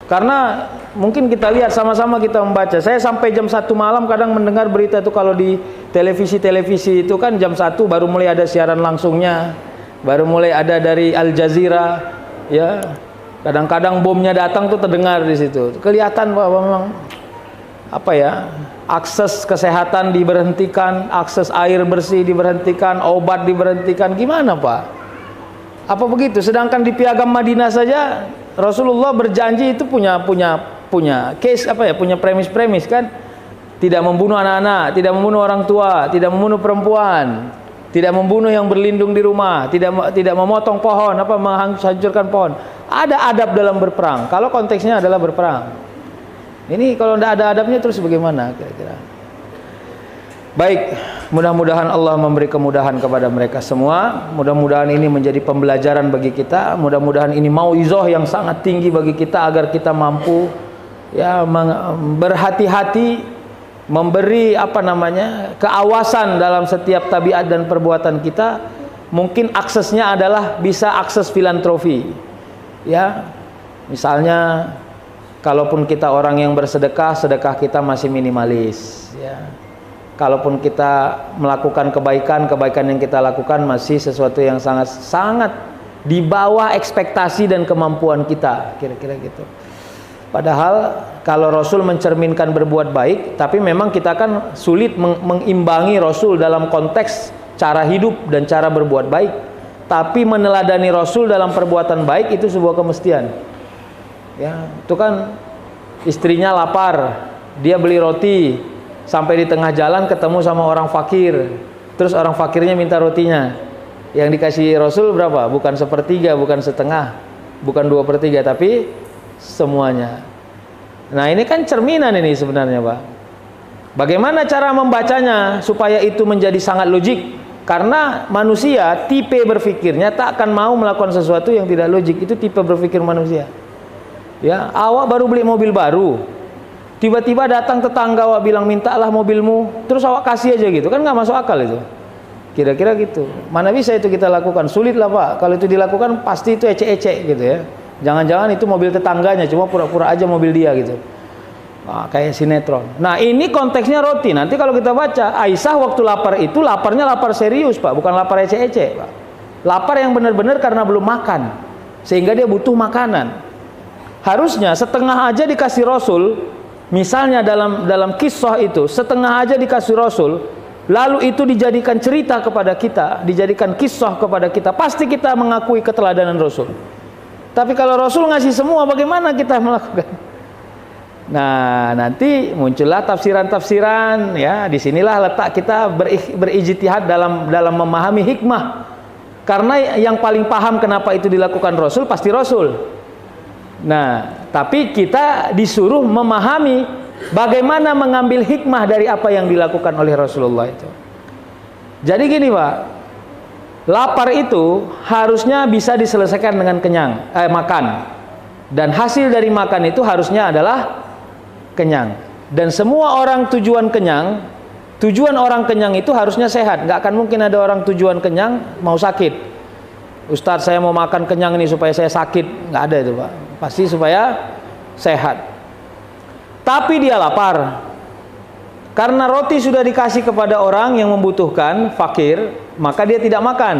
Karena mungkin kita lihat sama-sama kita membaca. Saya sampai jam 1 malam kadang mendengar berita itu, kalau di televisi itu kan jam 1 baru mulai ada siaran langsungnya, baru mulai ada dari Al Jazeera, ya. Kadang-kadang bomnya datang tuh terdengar di situ. Kelihatan bahwa memang apa ya? Akses kesehatan diberhentikan, akses air bersih diberhentikan, obat diberhentikan. Gimana, Pak? Apa begitu? Sedangkan di Piagam Madinah saja Rasulullah berjanji itu punya case apa ya, punya premis kan, tidak membunuh anak-anak, tidak membunuh orang tua, tidak membunuh perempuan, tidak membunuh yang berlindung di rumah, tidak memotong pohon, menghancurkan pohon. Ada adab dalam berperang. Kalau konteksnya adalah berperang. Ini kalau tidak ada adabnya terus bagaimana kira-kira? Baik, mudah-mudahan Allah memberi kemudahan kepada mereka semua. Mudah-mudahan ini menjadi pembelajaran bagi kita. Mudah-mudahan ini mauizah yang sangat tinggi bagi kita agar kita mampu ya berhati-hati, memberi keawasan dalam setiap tabiat dan perbuatan kita. Mungkin aksesnya adalah bisa akses filantropi. Ya. Misalnya kalaupun kita orang yang bersedekah, sedekah kita masih minimalis, ya. Kalaupun kita melakukan kebaikan yang kita lakukan masih sesuatu yang sangat di bawah ekspektasi dan kemampuan kita, kira-kira gitu. Padahal kalau Rasul mencerminkan berbuat baik, tapi memang kita kan sulit mengimbangi Rasul dalam konteks cara hidup dan cara berbuat baik. Tapi meneladani Rasul dalam perbuatan baik itu sebuah kemestian. Ya, itu kan istrinya lapar, dia beli roti, sampai di tengah jalan ketemu sama orang fakir, terus orang fakirnya minta rotinya, yang dikasih Rasul berapa? Bukan sepertiga, bukan setengah, bukan 2/3, tapi semuanya. Nah ini kan cerminan ini sebenarnya, Pak. Bagaimana cara membacanya supaya itu menjadi sangat logik? Karena manusia tipe berpikirnya tak akan mau melakukan sesuatu yang tidak logik. Itu tipe berpikir manusia. Ya, awak baru beli mobil baru, tiba-tiba datang tetangga awak bilang mintalah mobilmu, terus awak kasih aja gitu, kan nggak masuk akal itu. Kira-kira gitu. Mana bisa itu kita lakukan? Sulit lah, Pak. Kalau itu dilakukan pasti itu ecek-ecek gitu ya. Jangan-jangan itu mobil tetangganya, cuma pura-pura aja mobil dia gitu. Nah, kayak sinetron. Nah ini konteksnya roti. Nanti kalau kita baca, Aisyah waktu lapar itu laparnya lapar serius, Pak, bukan lapar ecek-ecek, Pak. Lapar yang benar-benar karena belum makan, sehingga dia butuh makanan. Harusnya setengah aja dikasih Rasul. Misalnya dalam kisah itu setengah aja dikasih Rasul, lalu itu dijadikan cerita kepada kita, dijadikan kisah kepada kita, pasti kita mengakui keteladanan Rasul. Tapi kalau Rasul ngasih semua, bagaimana kita melakukan? Nah, nanti muncullah tafsiran-tafsiran, ya. Disinilah letak kita berijtihad dalam memahami hikmah. Karena yang paling paham kenapa itu dilakukan Rasul pasti Rasul. Nah, tapi kita disuruh memahami bagaimana mengambil hikmah dari apa yang dilakukan oleh Rasulullah itu. Jadi gini, Pak, lapar itu harusnya bisa diselesaikan dengan makan, dan hasil dari makan itu harusnya adalah kenyang. Dan semua orang tujuan orang kenyang itu harusnya sehat. Nggak akan mungkin ada orang tujuan kenyang mau sakit. Ustadz, saya mau makan kenyang ini supaya saya sakit. Nggak ada itu, Pak. Pasti supaya sehat. Tapi dia lapar. Karena roti sudah dikasih kepada orang yang membutuhkan, fakir, maka dia tidak makan.